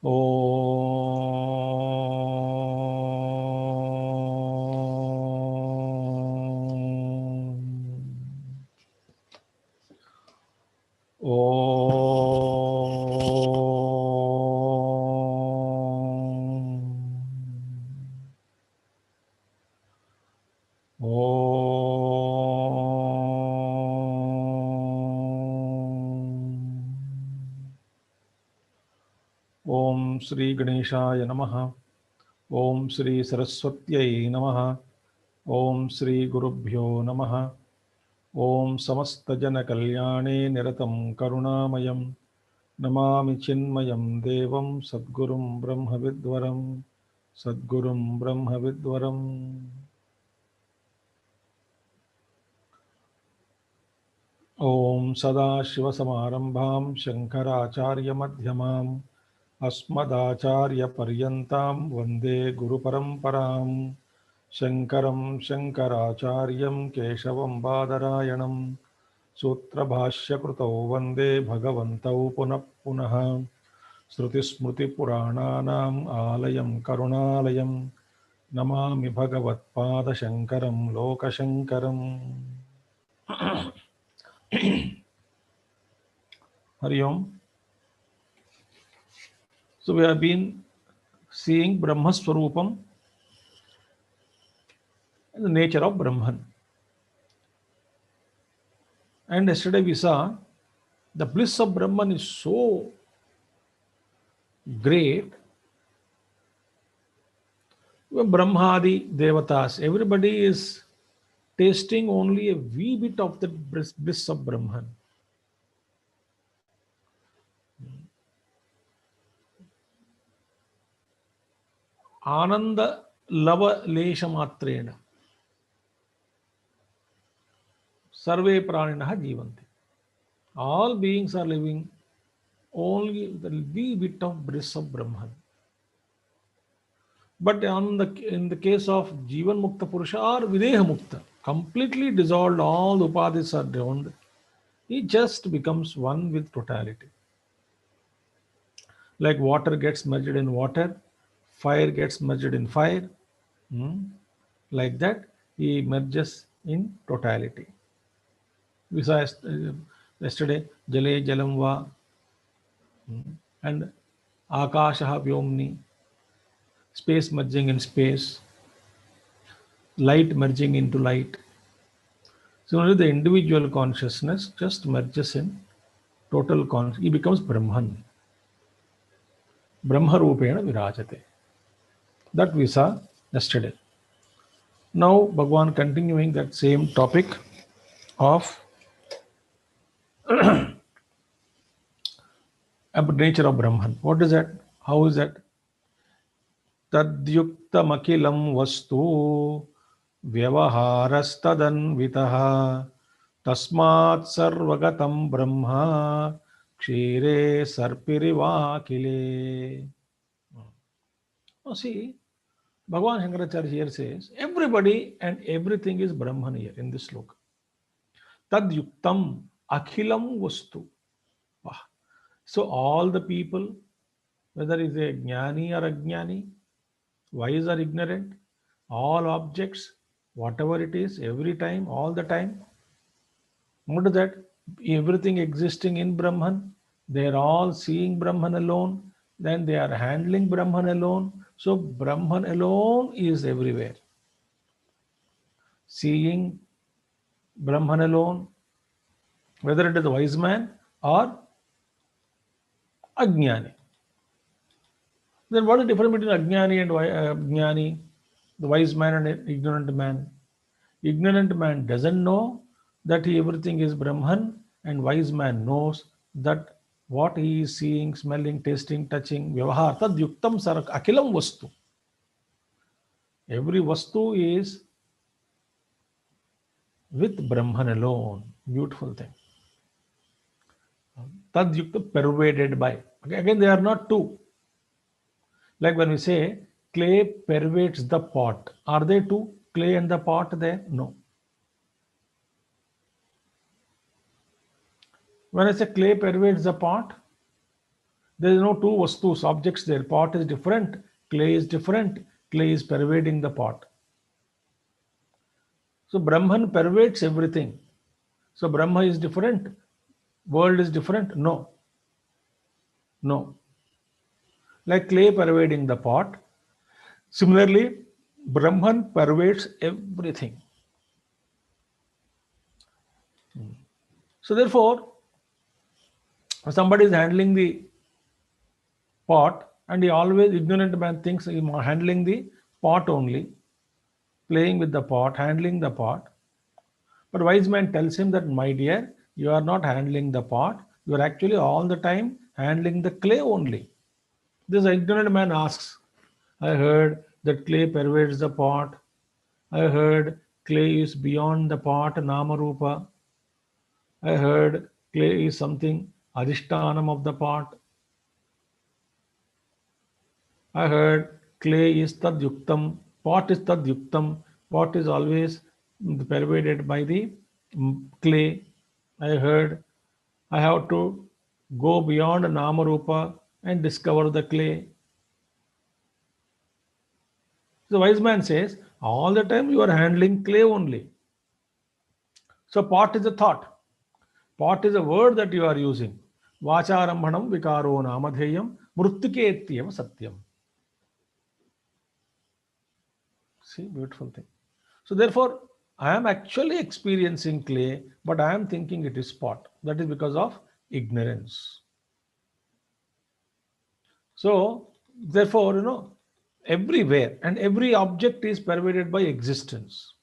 Om Shri Ganeshaya Namaha. Om Shri Saraswatyai Namaha. Om Shri Gurubhyo Namaha. Om Samasta Jana Kalyane Niratam Karunamayam. Namami Chinmayam Devam Sadgurum Brahma Vidwaram. Sadgurum Brahma Vidwaram. Om Sada Shiva Samarambham Shankaracharya Madhyamam Asmadacharya Paryantam Vande Guru Paramparam Shankaram Shankaracharyam Keshavam Badarayanam Sutra Bhashya Krutau Vande Bhagavantau Punah Punaha Shruti Smriti Purananam Alayam Karunalayam Namami Bhagavat Pada Shankaram Loka Shankaram. Hari Om. So we have been seeing Brahma Swarupam and the nature of Brahman. And yesterday we saw the bliss of Brahman is so great. Brahmadi Devatas, everybody is tasting only a wee bit of the bliss of Brahman. Ananda lava lesha matrena sarve praninaha jivanti. All beings are living only the wee bit of bliss of Brahman. But in the case of Jivan Mukta Purusha or Videha Mukta, completely dissolved, all the upadhis are drowned, he just becomes one with totality. Like water gets merged in water, fire gets merged in fire. Like that, he merges in totality. We saw yesterday, Jale Jalam Va and Akashaha Vyomni, space merging in space, light merging into light. Similarly, the individual consciousness just merges in total consciousness. He becomes Brahman. Brahma Rupena Virajate. That we saw yesterday. Now, Bhagwan continuing that same topic of nature of Brahman. What is that? How is that? Tadyukta makilam vastu vyavaharastadhanvitaha tasmat sarvagatam brahma kshire sarpirivakile. Now see, Bhagavan Shankaracharya here says, everybody and everything is Brahman here in this sloka. Tadyuktam akhilam vastu. So all the people, whether is a jnani or ajnani, wise or ignorant, all objects, whatever it is, every time, all the time, what is that? Everything existing in Brahman, they are all seeing Brahman alone, then they are handling Brahman alone. So Brahman alone is everywhere. Seeing Brahman alone, whether it is a wise man or ajnani. Then what is the difference between ajnani and jnani, the wise man and ignorant man? Ignorant man doesn't know that everything is Brahman, and wise man knows that what he is seeing, smelling, tasting, touching, vyavahar, tad yuktam sarak akilam vastu. Every vastu is with Brahman alone. Beautiful thing. Tad yukta, pervaded by. Okay, again, they are not two. Like when we say clay pervades the pot. Are they two? Clay and the pot there? No. When I say clay pervades the pot, There is no two vastus, objects there. Pot is different, clay is different, clay is pervading the pot. So Brahman pervades everything. So Brahma is different, world is different? No. No. Like clay pervading the pot, similarly, Brahman pervades everything. So therefore, somebody is handling the pot, and he always, ignorant man thinks he is handling the pot only, playing with the pot, handling the pot. But wise man tells him that, my dear, you are not handling the pot, you are actually all the time handling the clay only. This ignorant man asks, I heard that clay pervades the pot. I heard clay is beyond the pot, Namarupa. I heard clay is something adhishtanam of the pot. I heard clay is tadyuktam, pot is tadyuktam, pot is always pervaded by the clay. I heard I have to go beyond Namarupa and discover the clay. The wise man says, all the time you are handling clay only. So pot is a thought. Pot is a word that you are using. Vacharambhanam vikaro namadheyam mrutyuketyam satyam. See, beautiful thing. So therefore, I am actually experiencing clay, but I am thinking it is pot. That is because of ignorance. So therefore, everywhere and every object is pervaded by existence.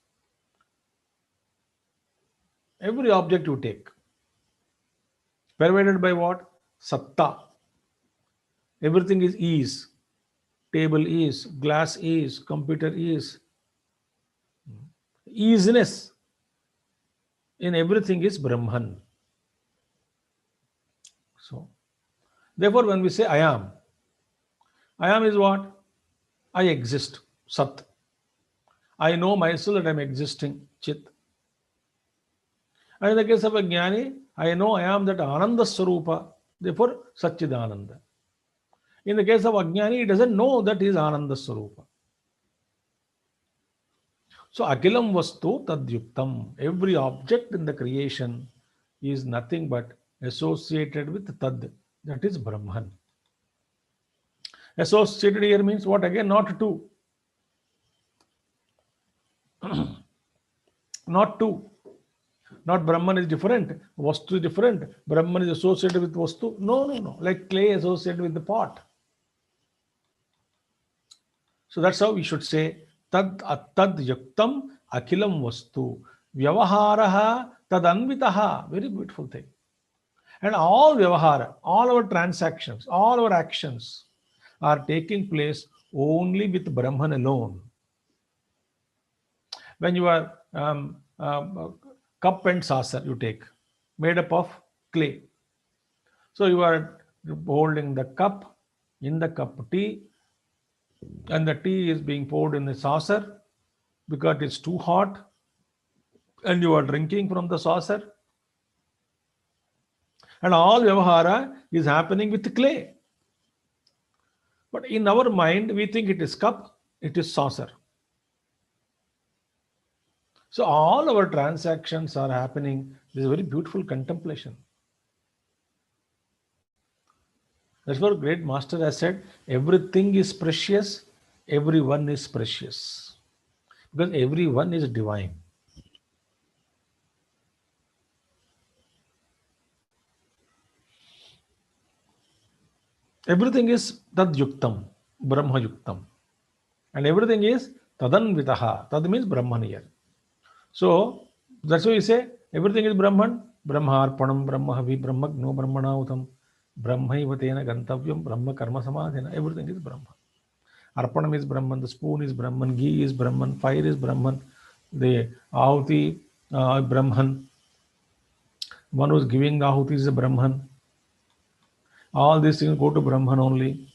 Every object you take. Pervaded by what? Satta. Everything is ease. Table is, glass is, computer is. Easiness in everything is Brahman. So, therefore, when we say I am is what? I exist, Sat. I know myself that I am existing, Chit. And in the case of a Jnani, I know I am that Ananda Swarupa, therefore Satchidananda. In the case of Ajnani, he doesn't know that he is Ananda Swarupa. So Akilam Vastu Tadyuktam. Every object in the creation is nothing but associated with Tad, that is Brahman. Associated here means what? Again, not two. Not two. Not Brahman is different, Vastu is different, Brahman is associated with Vastu. No. Like clay associated with the pot. So that's how we should say Tad Attad Yuktam Akhilam Vastu Vyavaharaha Tadanvitaha. Very beautiful thing. And all Vyavahara, all our transactions, all our actions are taking place only with Brahman alone. When you are cup and saucer you take, made up of clay. So you are holding the cup, in the cup tea, and the tea is being poured in the saucer because it's too hot, and you are drinking from the saucer. And all Vyavahara is happening with clay. But in our mind, we think it is cup, it is saucer. So all our transactions are happening. This is a very beautiful contemplation. That's what great master has said, everything is precious, everyone is precious. Because everyone is divine. Everything is Tad Yuktam, Brahma Yuktam. And everything is Tadanvitaha. Tad means Brahman here. So that's why we say everything is Brahman. Brahmarpanam, Brahmahavi, Brahmagno, Brahmanautam, Brahmaivatena Gantavyam, Brahma Karma Samadhina. Everything is Brahman. Arpanam is Brahman, the spoon is Brahman, ghee is Brahman, fire is Brahman, the ahuti Brahman. One who is giving the ahuti is a Brahman. All these things go to Brahman only.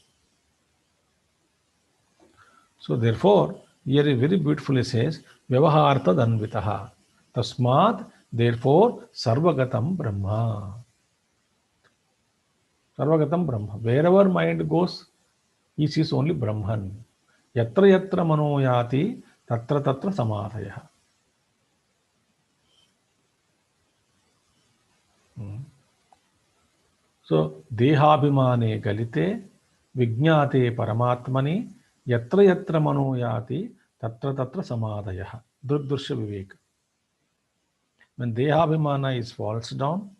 So therefore, here it very beautifully says, Vyavaharta Danvitaha. Tasmat, therefore, Sarvagatam Brahma. Sarvagatam Brahma. Wherever mind goes, he sees only Brahman. Yatra yatra mano yati, tatra tatra samadhaya. So, dehabhimane galite, vijñate paramatmani, yatra yatra mano yati, tatra tatra samadhaya. Durdrsha vivek. When dehabhimana is falls down,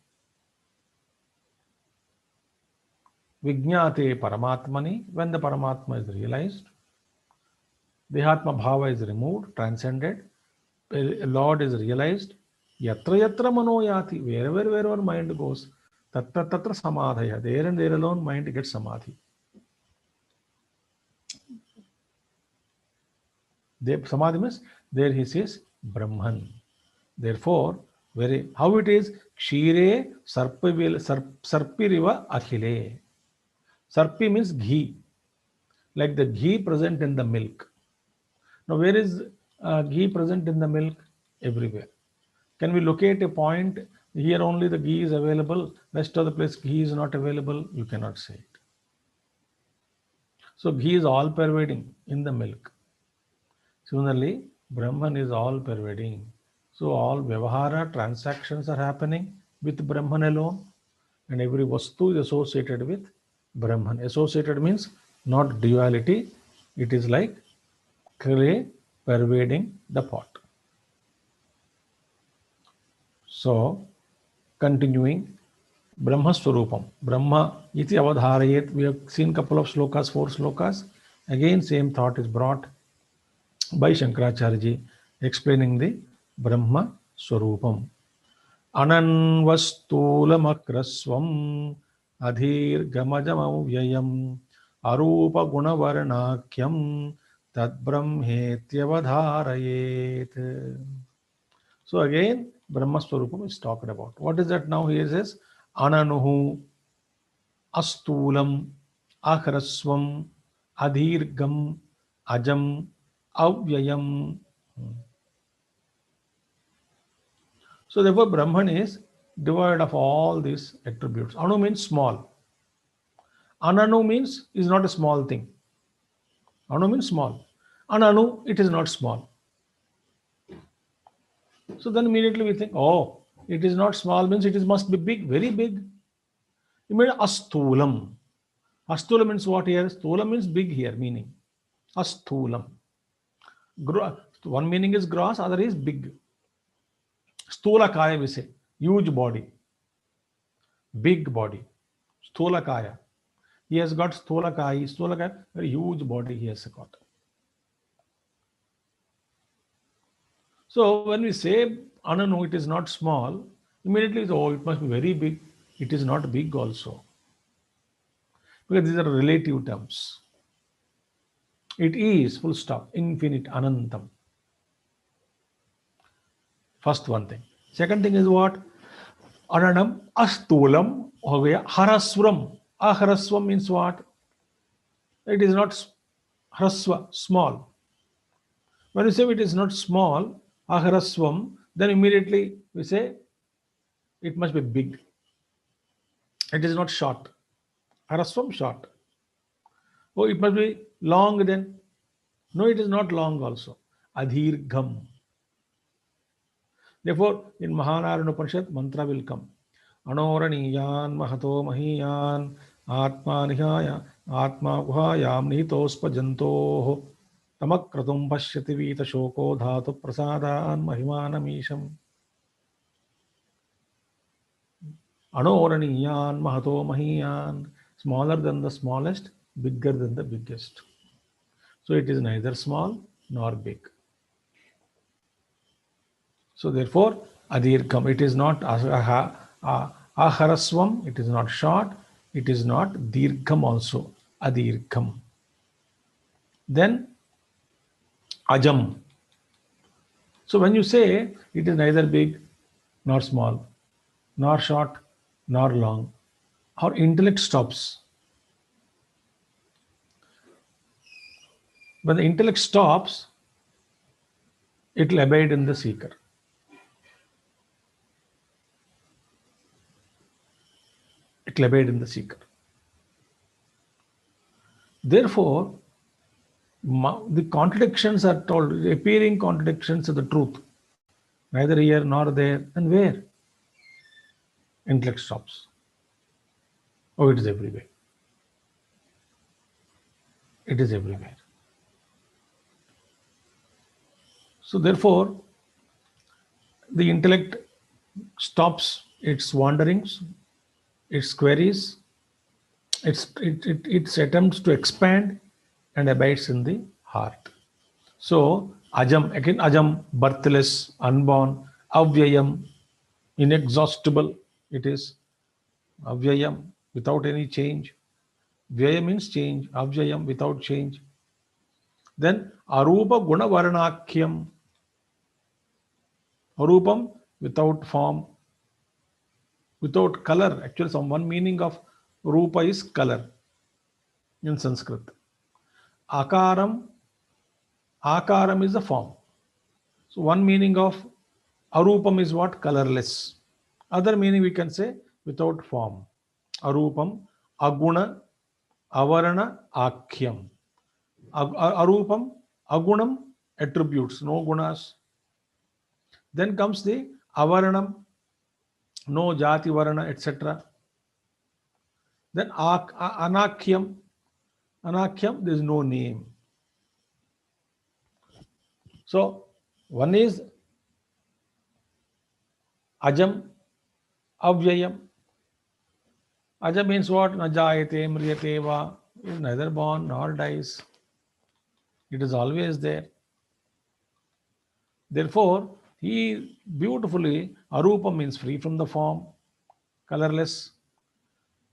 vijñate paramatmani, when the paramatma is realized, dehatma bhava is removed, transcended, Lord is realized, yatra yatra mano yati, wherever mind goes, tatra tatra samadhaya, there and there alone mind gets samadhi. Samadhi means there he says Brahman. Therefore, how it is, Kshire sarpiriva akhile. Sarpi means ghee, like the ghee present in the milk. Now, where is ghee present in the milk? Everywhere. Can we locate a point here only the ghee is available, rest of the place ghee is not available? You cannot say it. So ghee is all pervading in the milk. Similarly, Brahman is all pervading. So all Vyavahara transactions are happening with Brahman alone, and every Vastu is associated with Brahman. Associated means not duality, it is like clay pervading the pot. So, continuing, Brahma Swarupam. Brahma iti avadharayet. We have seen couple of slokas, 4 slokas. Again, same thought is brought by Shankaracharya explaining the Brahma Swarupam. Ananvastulamakrasvam adhirgamajamavyayam arupa gunavarnakyam tad brahmetyavadharayet. So again, Brahma Swarupam is talked about. What is that now? Here says, Ananuhu, Astulam, Akhrasvam, Adhirgam, Ajam, Avyayam. So therefore, Brahman is devoid of all these attributes. Anu means small. Ananu means is not a small thing. Anu means small. Ananu, it is not small. So then immediately we think, oh, it is not small means it must be big, very big. You mean astulam. Astulam means what here? Stula means big here, meaning. Astulam. One meaning is gross, other is big. Stula kaya we say, huge body. Big body. Stula kaya. He has got stula kaya, very huge body he has got. So when we say Ananu, it is not small, immediately it's, oh, it must be very big. It is not big also. Because these are relative terms. It is, full stop, infinite, anantam. First one thing. Second thing is what? Ananam, astulam, haraswam. Aharaswam means what? It is not haraswa, small. When we say it is not small, aharaswam, then immediately we say it must be big. It is not short. Haraswam, short. Oh, it must be long then. No, it is not long also. Adhirgham. Therefore, in Mahanarana Upanishad, mantra will come. Anoraniyan mahato mahiyan atma nihaya atma guhayam nihitospa jantoho tamakratum pashyati vita shoko dhatu prasadan mahimanamisham. Anoraniyan mahato mahiyan, smaller than the smallest, bigger than the biggest. So it is neither small nor big. So therefore, adhirgham, it is not aharaswam, it is not short, it is not dirgham also, adhirgham. Then ajam. So when you say it is neither big nor small, nor short, nor long, our intellect stops. When the intellect stops, it will abide in the seeker. It will abide in the seeker. Therefore, the contradictions are told, appearing contradictions of the truth, neither here nor there, and where? Intellect stops. Oh, it is everywhere. It is everywhere. So therefore, the intellect stops its wanderings, its queries, its attempts to expand, and abides in the heart. So, ajam, again, ajam, birthless, unborn, avyayam, inexhaustible, it is avyayam, without any change. Vyaya means change, avyayam, without change. Then, arupa guna varanakyam, arupam, without form, without color. Actually, some one meaning of rupa is color in Sanskrit. Akaram, akaram is the form. So one meaning of arupam is what? Colorless. Other meaning we can say without form. Arupam, aguna, avarana, akhyam. Arupam, agunam, attributes, no gunas. Then comes the avaranam, no jati, varana, etc. Then anakhyam, anakyam, there is no name. So one is ajam, avyayam. Aja means what? Na jayate, mriyate va. It is neither born nor dies. It is always there. Therefore, he beautifully, arupa means free from the form, colorless.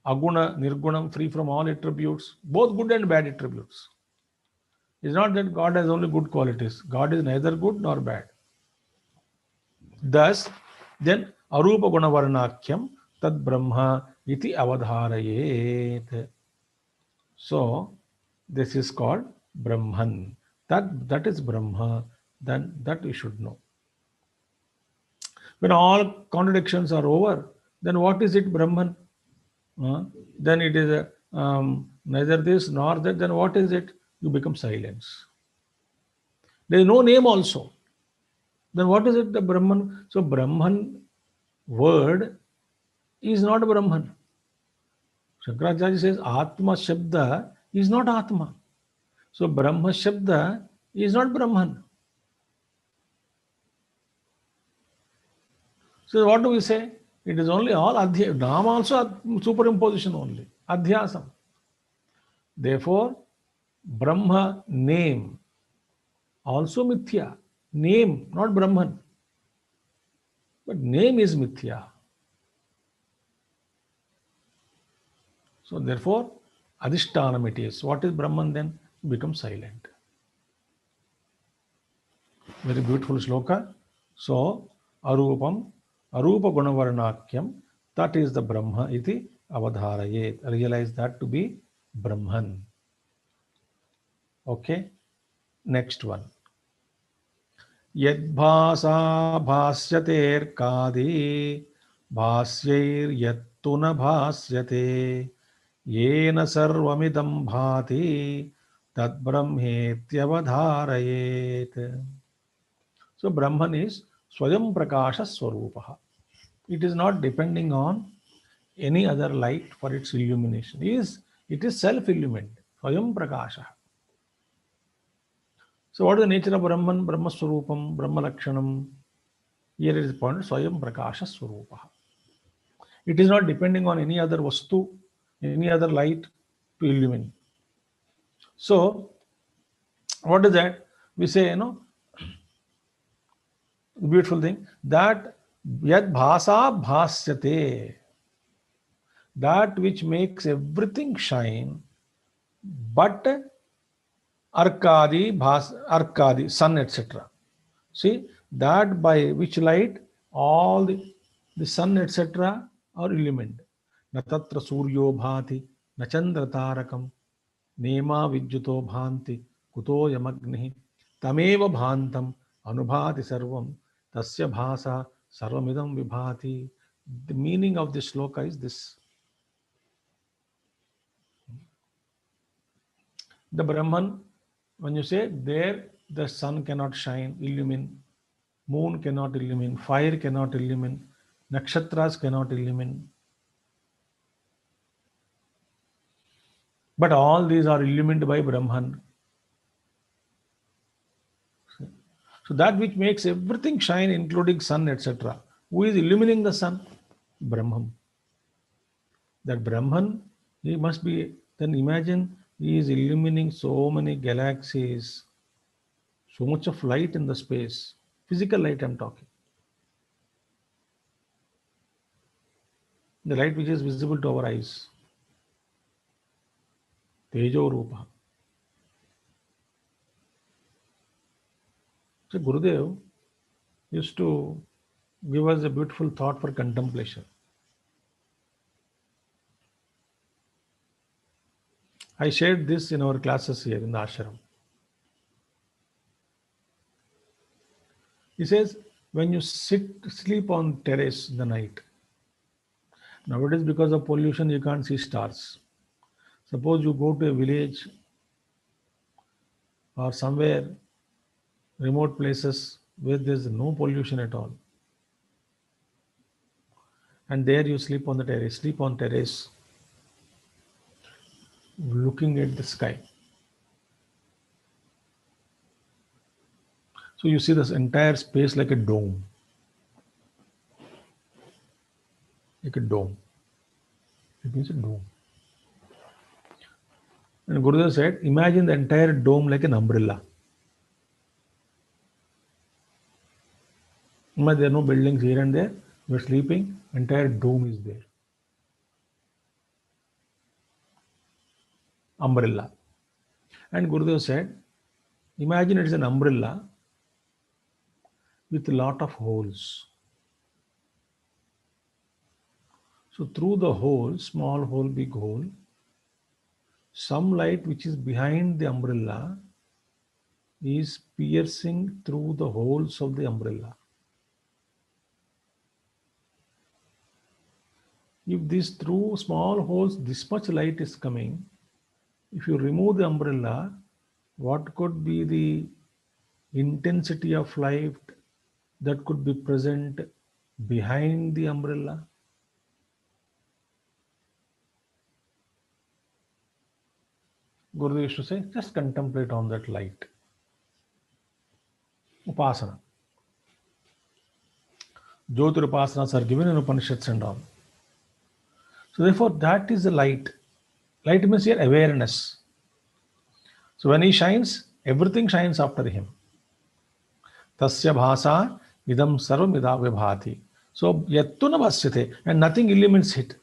Aguna, nirgunam, free from all attributes, both good and bad attributes. It's not that God has only good qualities. God is neither good nor bad. Thus, then arupa guna varnakyam tad brahma iti avadharayet. So, this is called Brahman. That is Brahma. Then that we should know. When all contradictions are over, then what is it, Brahman? Then it is neither this nor that. Then what is it? You become silence. There is no name also. Then what is it, the Brahman? So Brahman word is not Brahman. Shankaracharya says Ātma Shabda is not Ātma. So Brahma Shabda is not Brahman. So what do we say? It is only all adhyasam. Nama also superimposition only. Adhyasam. Therefore, Brahma name also mithya. Name, not Brahman. But name is mithya. So therefore, adhishtanam it is. What is Brahman then? Become silent. Very beautiful shloka. So, arupam, arupa gunavarnakyam, that is the Brahma iti avadharayet. Realize that to be Brahman. Okay. Next one. Yadbhasa bhasyaterkadi bhasyair yattu na bhasyate yena sarvamidam bhati tad brahmetyavadharayet. So Brahman is Swayam Prakasha Swarupaha. It is not depending on any other light for its illumination. It is self-illumined. Swayam Prakasha. So what is the nature of Brahman? Brahma Swarupam, Brahma Lakshanam. Here it is pointed Swayam Prakasha Swarupaha. It is not depending on any other vastu, any other light to illumine. So what is that? We say, the beautiful thing that yad bhasa bhasyate, that which makes everything shine, but arkadi, sun, etc. See, that by which light all the sun, etc. are illumined. Na tatra suryo bhati, na chandra tarakam, nema vidyuto bhanti, kuto yamagnihi, tameva bhantam, anubhati sarvam, tasya bhasa, sarvamidam vibhati. The meaning of this shloka is this. The Brahman, when you say there, the sun cannot shine, illumine, moon cannot illumine, fire cannot illumine, nakshatras cannot illumine. But all these are illumined by Brahman. So that which makes everything shine, including sun, etc. Who is illumining the sun? Brahman. That Brahman, he must be, then imagine he is illumining so many galaxies, so much of light in the space, physical light I'm talking. The light which is visible to our eyes. Tejo Rupa. So Gurudev used to give us a beautiful thought for contemplation. I shared this in our classes here in the ashram. He says, when you sleep on terrace in the night, nowadays because of pollution you can't see stars. Suppose you go to a village or somewhere remote places where there's no pollution at all. And there you sleep on the terrace, looking at the sky. So you see this entire space like a dome. Like a dome. It means a dome. And Gurudev said, imagine the entire dome like an umbrella. There are no buildings here and there. You're sleeping, entire dome is there. Umbrella. And Gurudev said, imagine it's an umbrella with a lot of holes. So through the hole, small hole, big hole, some light which is behind the umbrella is piercing through the holes of the umbrella. If this through small holes, this much light is coming, if you remove the umbrella, what could be the intensity of light that could be present behind the umbrella? Gurudev used to say, just contemplate on that light. Upasana. Jyotir Upasanas are given in Upanishads and all. So therefore, that is the light. Light means your awareness. So when he shines, everything shines after him. Tasya bhasa idam sarvam idavibhati. So yattuna bhasyate, and nothing illumines it.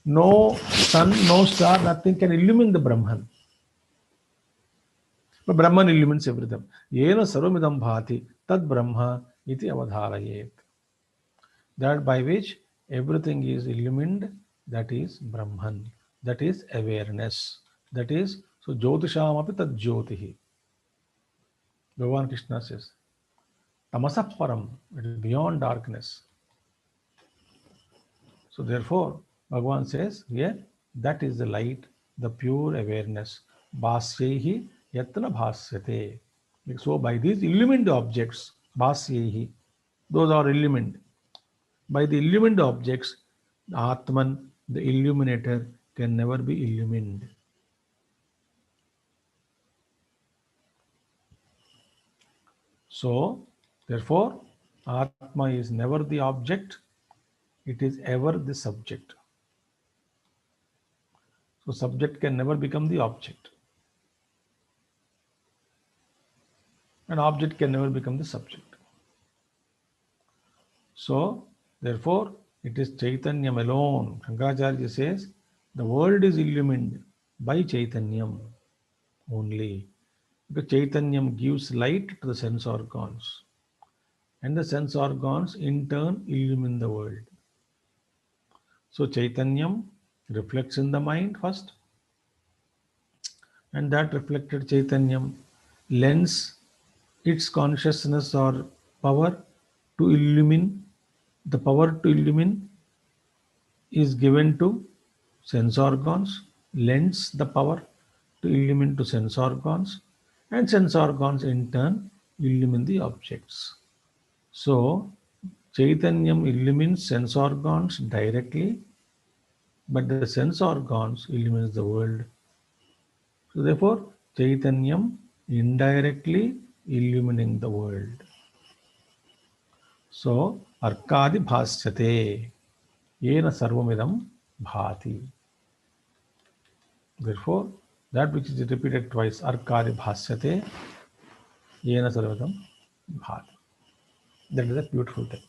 No sun, no star, nothing can illumine the Brahman. But Brahman illumines everything. Yena sarvam idam bhati tad brahma iti avadharayet. That by which everything is illumined, that is Brahman. That is awareness. That is, so Jyotisham api tad Jyotihi. Bhagavan Krishna says, Tamasah param, it is beyond darkness. So therefore, Bhagavan says here, that is the light, the pure awareness. Bhasyehi yatna bhasyate. So by these illumined objects, bhasyehi, those are illumined. By the illumined objects, Atman, the illuminator, can never be illumined. So, therefore, Atma is never the object, it is ever the subject. So, subject can never become the object. An object can never become the subject. So, therefore, it is Chaitanyam alone. Shankaracharya says, the world is illumined by Chaitanyam only. Because Chaitanyam gives light to the sense organs. And the sense organs in turn illumine the world. So Chaitanyam reflects in the mind first. And that reflected Chaitanyam lends its consciousness or power to illumine. The power to illumine is given to sense organs, lends the power to to illumine to sense organs, and sense organs in turn illumine the objects. So, Chaitanyam illumines sense organs directly, but the sense organs illumines the world. So, therefore, Chaitanyam indirectly illumining the world. So, Arkadi bhasyate, yena sarvamidam bhati. Therefore, that which is repeated twice, Arkadi bhasyate, yena sarvamidam bhati. That is a beautiful thing.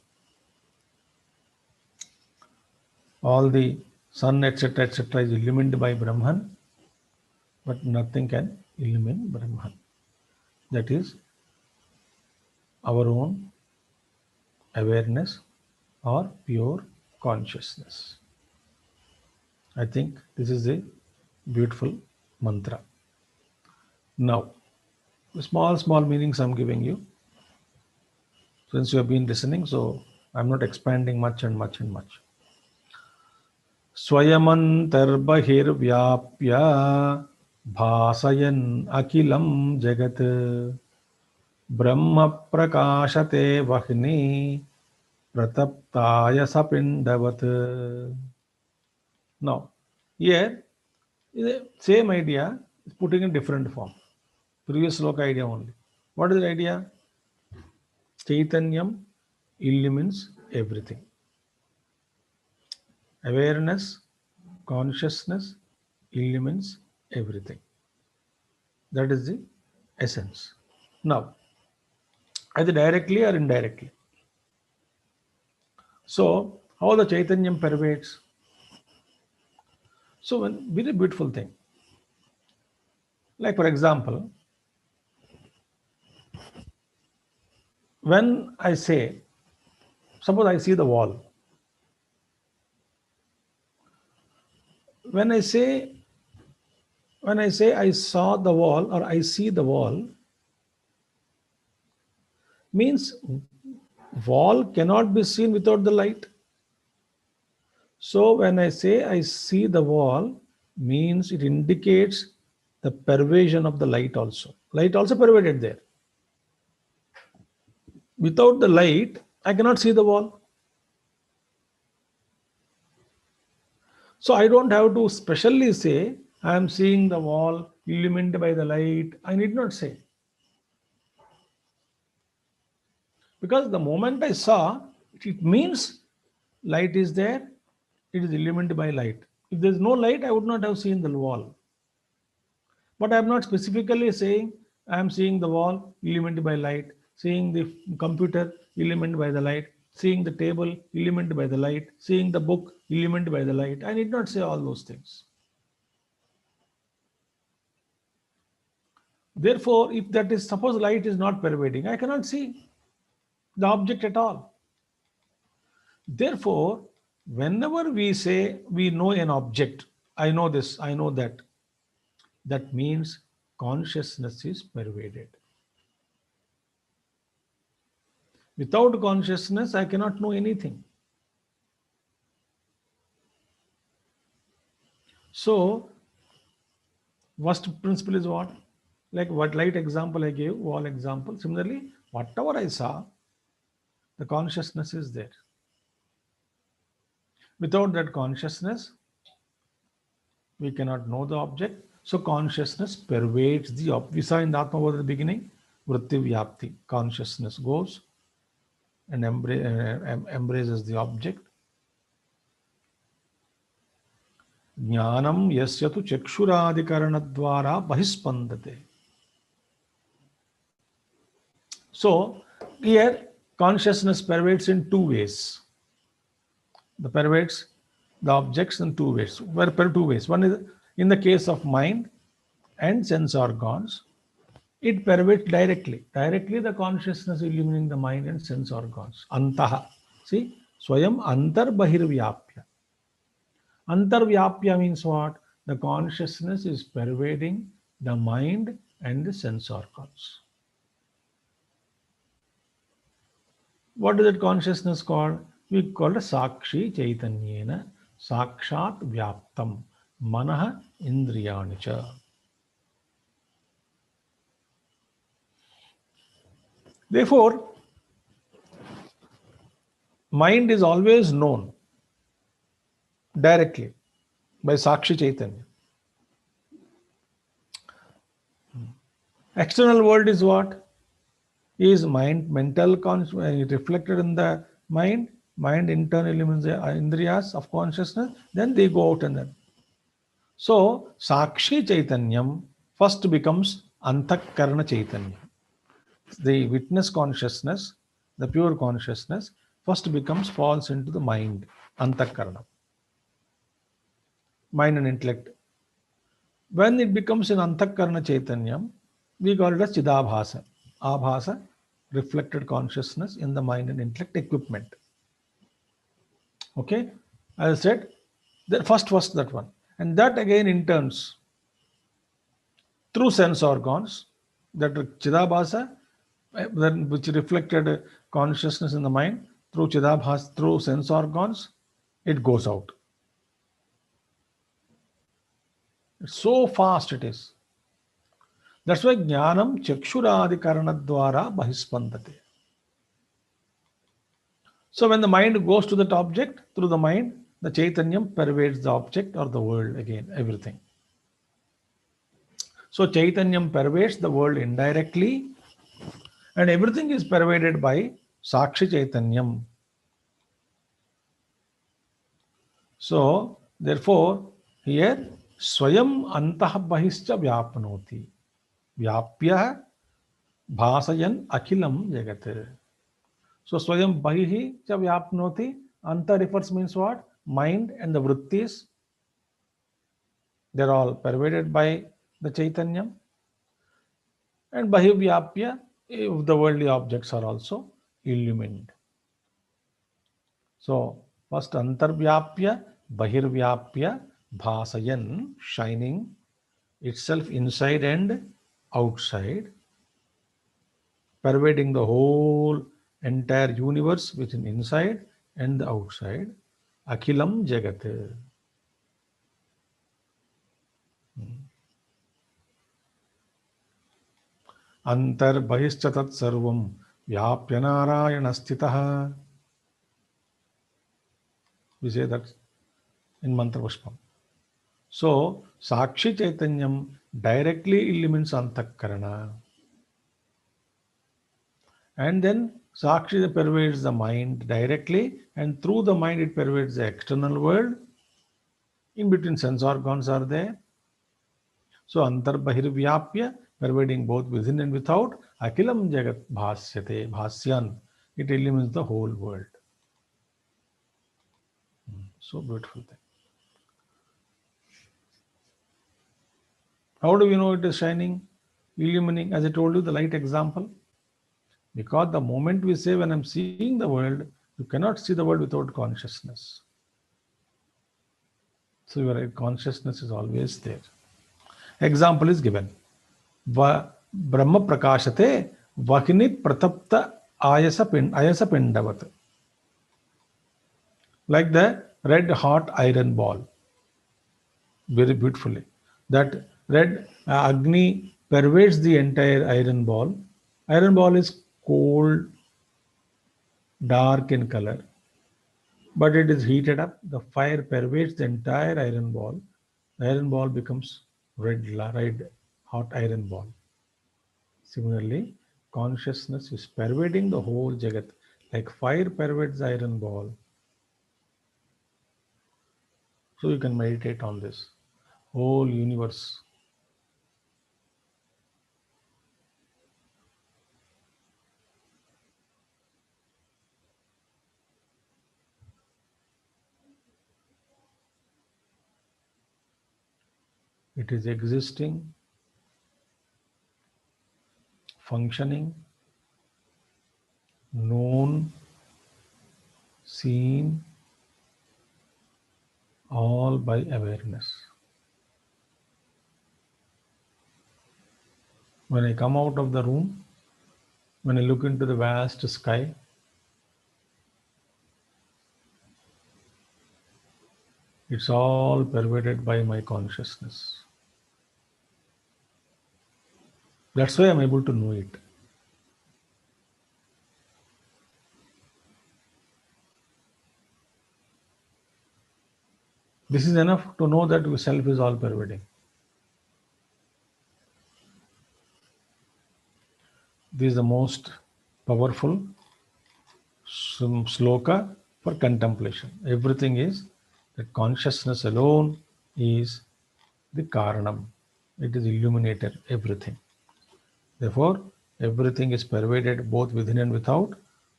All the sun, etc., is illumined by Brahman, but nothing can illumine Brahman. That is our own awareness or pure consciousness. I think this is a beautiful mantra. Now, small meanings I'm giving you. Since you have been listening, so I'm not expanding much and much and much. Swayamantarbahirvyapya bhasayan akilam jagat brahma prakashate vahni prataptaya sapindavat. Now, here is the same idea, is putting in different form. Previous sloka idea only. What is the idea? Chaitanyam illumines everything. Awareness, consciousness illumines everything. That is the essence. Now, either directly or indirectly. So, how the Chaitanyam pervades? So, one very beautiful thing. Like, for example, when I say, suppose I see the wall. When I say I saw the wall or I see the wall, means wall cannot be seen without the light. So when I say I see the wall, means it indicates the pervasion of the light also. Light also pervaded there. Without the light, I cannot see the wall. So I don't have to specially say, I am seeing the wall illumined by the light. I need not say. Because the moment I saw, it means light is there, it is illumined by light. If there is no light, I would not have seen the wall. But I am not specifically saying, I am seeing the wall illumined by light, seeing the computer illumined by the light, seeing the table illumined by the light, seeing the book illumined by the light. I need not say all those things. Therefore, if that is, suppose light is not pervading, I cannot see the object at all. Therefore, whenever we say we know an object, I know this, I know that, that means consciousness is pervaded. Without consciousness, I cannot know anything. So, first principle is what? Like what light example I gave, wall example. Similarly, whatever I saw, the consciousness is there. Without that consciousness, we cannot know the object. So consciousness pervades the object. We saw in the Ātma Bodha at the beginning, vritti vyapti. Consciousness goes and embraces the object. Jnanam yasyatu chakshuradikaranadvara bahispandate. So here consciousness pervades in two ways. The pervades the objects in two ways. Two ways. One is in the case of mind and sense organs, it pervades directly. Directly the consciousness illumining the mind and sense organs. Antaha. See, swayam antarbahirvyapya. Antarvyapya means what? The consciousness is pervading the mind and the sense organs. What is that consciousness called? We call it Sakshi Chaitanyena Sakshat Vyaptam Manaha Indriyanicha. Therefore, mind is always known directly by Sakshi Chaitanya. External world is what? Is mind, mental reflected in the mind. Mind internally means the indriyas of consciousness. Then they go out and then. So Sakshi Chaitanyam first becomes Antakarana Chaitanya. The witness consciousness, the pure consciousness, first falls into the mind, Antakarana, mind and intellect. When it becomes an Antakarana Chaitanyam, we call it as Chidabhasa. Abhasa, reflected consciousness in the mind and intellect equipment. Okay, as I said, the first that one, and that again in turns through sense organs, that Chidabhasa, which reflected consciousness in the mind through Chidabhasa, through sense organs, it goes out. So fast it is. That's why Jnanam Chakshuradikarana Dwara Bahispandate. So when the mind goes to that object, through the mind, the Chaitanyam pervades the object or the world again, everything. So Chaitanyam pervades the world indirectly, and everything is pervaded by Sakshi Chaitanyam. So therefore, here Swayam Antah Bahischa Vyapnoti. Vyapya Bhasayan Akhilam Jagat. So Swayam Bahihi cha Vyapnoti. Anta refers means what? Mind and the vrittis. They're all pervaded by the Chaitanyam. And Bahivyapya, if the worldly objects are also illumined. So first Antarvyapya, Bahirvyapya, Bhasayan, shining itself inside and outside, pervading the whole entire universe within inside and the outside. Akhilam Jagat. Antar Bahishchatat Sarvam Vyapya Narayana Stitaha. We say that in Mantra Pushpam. So Sakshi Chaitanyam directly illumines Antakarana. And then Sakshi pervades the mind directly, and through the mind it pervades the external world. In between sense organs are there. So Antarbahirvyapya, pervading both within and without. Akilam Jagat Bhasyate, Bhasyan. It illumines the whole world. So beautiful thing. How do we know it is shining, illumining? As I told you, the light example. Because the moment we say, when I'm seeing the world, you cannot see the world without consciousness. So your consciousness is always there. Example is given. Brahma prakashate vahini pratapta ayasa pindavat. Like the red hot iron ball. Very beautifully. That red Agni pervades the entire iron ball. Iron ball is cold, dark in color, but it is heated up. The fire pervades the entire iron ball. The iron ball becomes red hot iron ball. Similarly, consciousness is pervading the whole Jagat, like fire pervades the iron ball. So you can meditate on this whole universe. It is existing, functioning, known, seen, all by awareness. When I come out of the room, when I look into the vast sky, it's all pervaded by my consciousness. That's why I'm able to know it. This is enough to know that self is all pervading. This is the most powerful sloka for contemplation. Everything is that consciousness alone is the karanam. It is illuminated everything. Therefore, everything is pervaded both within and without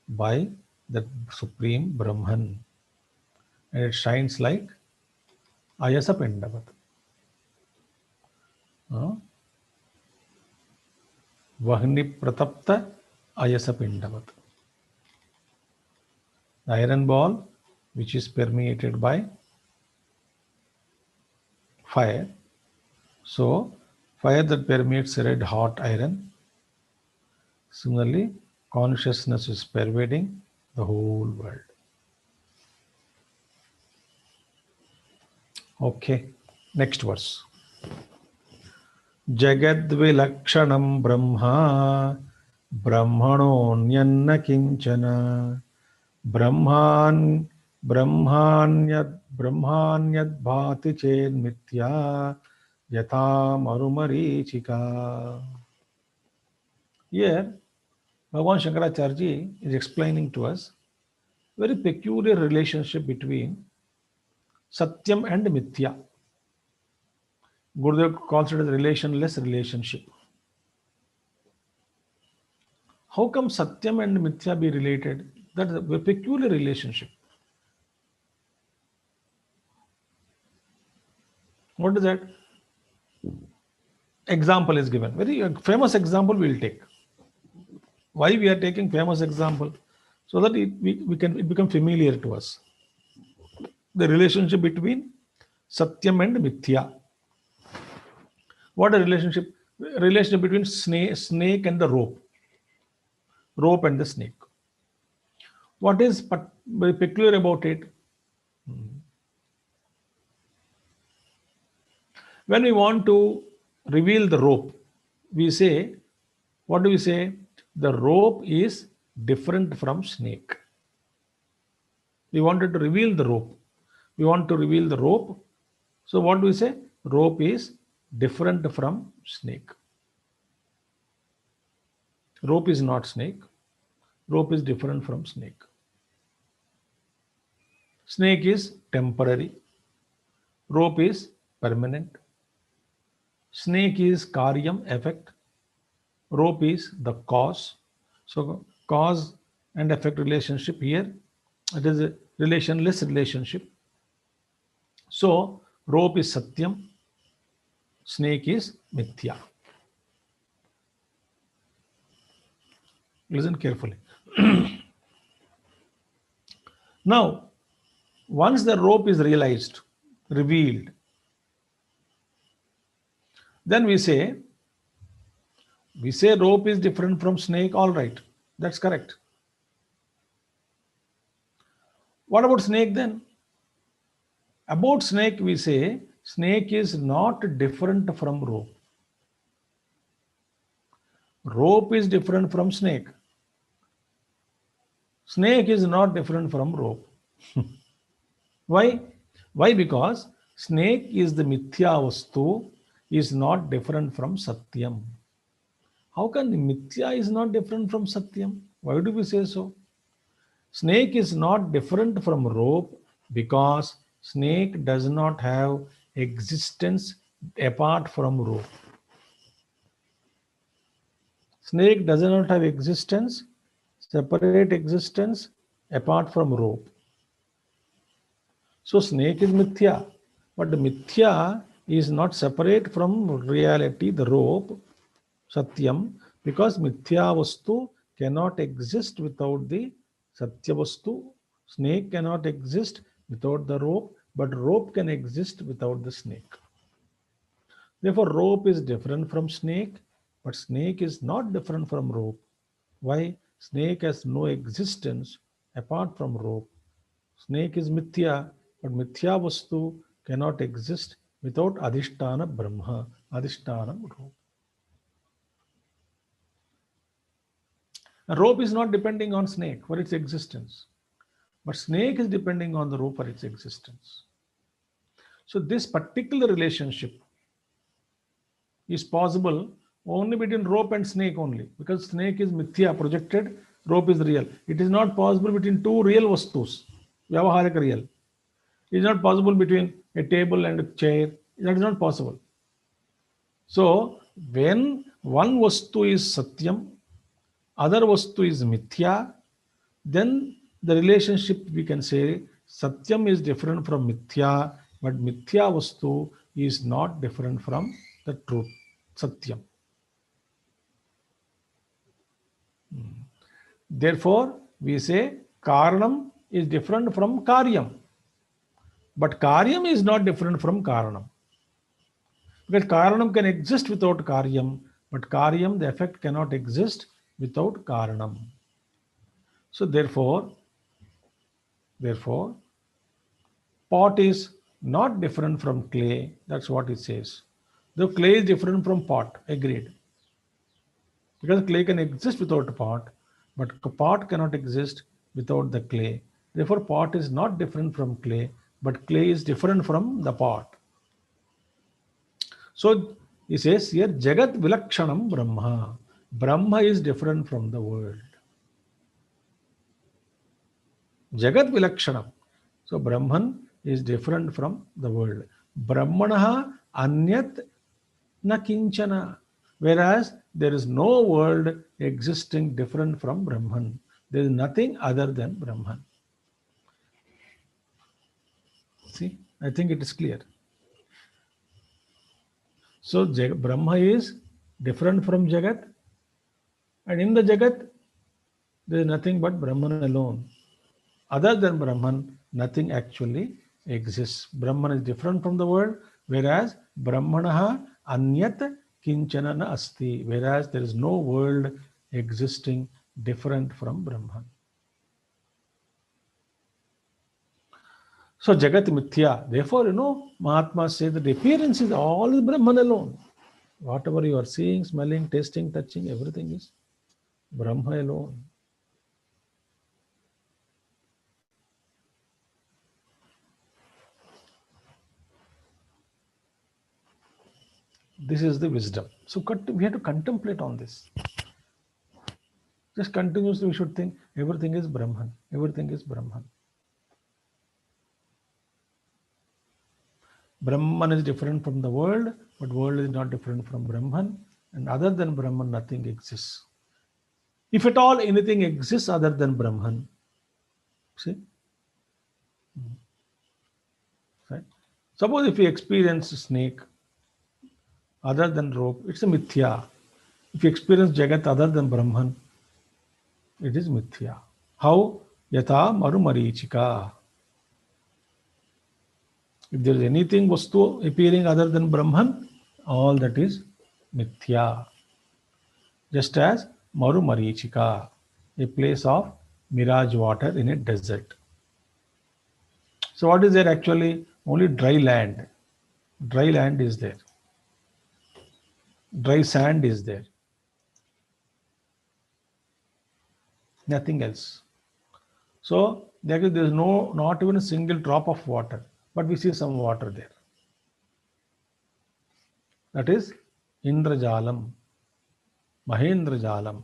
by the Supreme Brahman. And it shines like Ayasa Pindavat. Vahni Pratapta Ayasa Pindavat. The iron ball, which is permeated by fire. So, fire that permeates red hot iron. Similarly, consciousness is pervading the whole world. Okay, next verse. Jagadvilakshanam Brahma Brahmanonyana Kinchana Brahman Brahmanyad Bhati Ched Mithya Yatha Marumarichika. Here, Bhagavan Shankaracharya is explaining to us very peculiar relationship between Satyam and Mithya. Gurudev calls it as relationless relationship. How come Satyam and Mithya be related? That's a peculiar relationship. What is that? Example is given. Very famous example we will take. Why we are taking famous example? So that it become familiar to us. The relationship between Satyam and Mithya. What a relationship? Relationship between snake and the rope. Rope and the snake. What is very peculiar about it? When we want to reveal the rope, we say, what do we say? The rope is different from snake. We wanted to reveal the rope. We want to reveal the rope. So what do we say? Rope is different from snake. Rope is not snake. Rope is different from snake. Snake is temporary. Rope is permanent. Snake is karyam, effect. Rope is the cause. So cause and effect relationship here. It is a relationless relationship. So rope is satyam. Snake is mithya. Listen carefully. Now, once the rope is realized, revealed, then we say rope is different from snake. All right, that's correct. What about snake then? About snake, we say snake is not different from rope. Rope is different from snake. Snake is not different from rope. Why? Why? Because snake is the mithya vastu, is not different from satyam. How can the mithya is not different from satyam? Why do we say so? Snake is not different from rope because snake does not have existence apart from rope. Snake does not have existence, separate existence apart from rope. So snake is mithya, but the mithya is not separate from reality, the rope, satyam, because mithya vastu cannot exist without the satya vastu. Snake cannot exist without the rope, but rope can exist without the snake. Therefore, rope is different from snake, but snake is not different from rope. Why? Snake has no existence apart from rope. Snake is mithya, but mithya vastu cannot exist without adhisthana brahma, adhisthana rope. A rope is not depending on snake for its existence, but snake is depending on the rope for its existence. So this particular relationship is possible only between rope and snake only, because snake is mithya, projected, rope is real. It is not possible between two real vastus, vyavaharik real. It is not possible between a table and a chair. That is not possible. So when one vastu is satyam, other vastu is mithya, then the relationship we can say satyam is different from mithya, but mithya vastu is not different from the truth, satyam. Therefore, we say karanam is different from karyam, but karyam is not different from karanam. Because karanam can exist without karyam, but karyam, the effect, cannot exist without karanam. So therefore, pot is not different from clay. That's what it says. Though clay is different from pot, agreed. Because clay can exist without pot, but pot cannot exist without the clay. Therefore, pot is not different from clay, but clay is different from the pot. So he says here, Jagat Vilakshanam Brahma. Brahma is different from the world. Jagat Vilakshanam. So Brahman is different from the world. Brahmanaha Anyat Na Kinchana. Whereas there is no world existing different from Brahman. There is nothing other than Brahman. See, I think it is clear. So Brahma is different from Jagat, and in the Jagat there is nothing but Brahman alone. Other than Brahman, nothing actually exists. Brahman is different from the world, whereas Brahmanaha Anyat Kinchana na Asti, whereas there is no world existing different from Brahman. So Jagat Mithya. Therefore, Mahatma says that the appearance is all Brahman alone. Whatever you are seeing, smelling, tasting, touching, everything is Brahma alone. This is the wisdom. So we have to contemplate on this. Just continuously we should think everything is Brahman. Everything is Brahman. Brahman is different from the world, but world is not different from Brahman. And other than Brahman, nothing exists. If at all anything exists other than Brahman, see? Right? Suppose if you experience a snake other than rope, it's a mithya. If you experience Jagat other than Brahman, it is mithya. How? Yatha maru marichika. If there is anything vastu appearing other than Brahman, all that is mithya. Just as maru marichika, a place of mirage water in a desert. So what is there actually? Only dry land. Dry land is there. Dry sand is there. Nothing else. So there is not even a single drop of water, but we see some water there. That is Indrajalam, Mahendrajalam,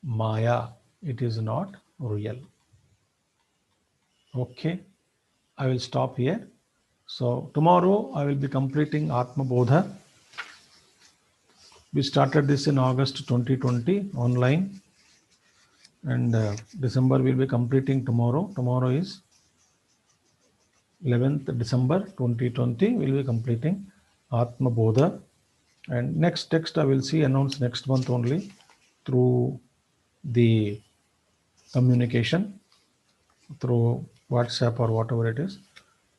Maya. It is not real. Okay, I will stop here. So tomorrow I will be completing Ātma Bodha. We started this in August 2020 online, and December will be completing tomorrow. Tomorrow is 11th December 2020. We will be completing Ātma Bodha, and next text I will see announced next month only through the communication through WhatsApp or whatever it is.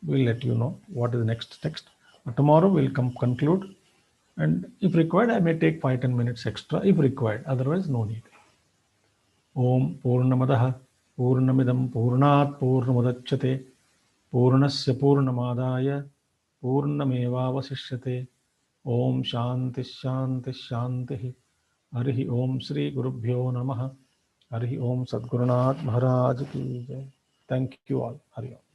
We'll let you know what is the next text. But tomorrow we'll conclude, and if required I may take 5-10 minutes extra if required, otherwise no need. Om Purnamadaha Purnamidam Purnat Purnamudachyate Purnasya Purnamadaya Purnamevavasishyate. Om Shanti Shanti Shanti. Harihi Om Sri Gurubhyo Namaha. Harihi Om Sadgurunath Maharaj Ki Jai. Thank you all. Hari Om.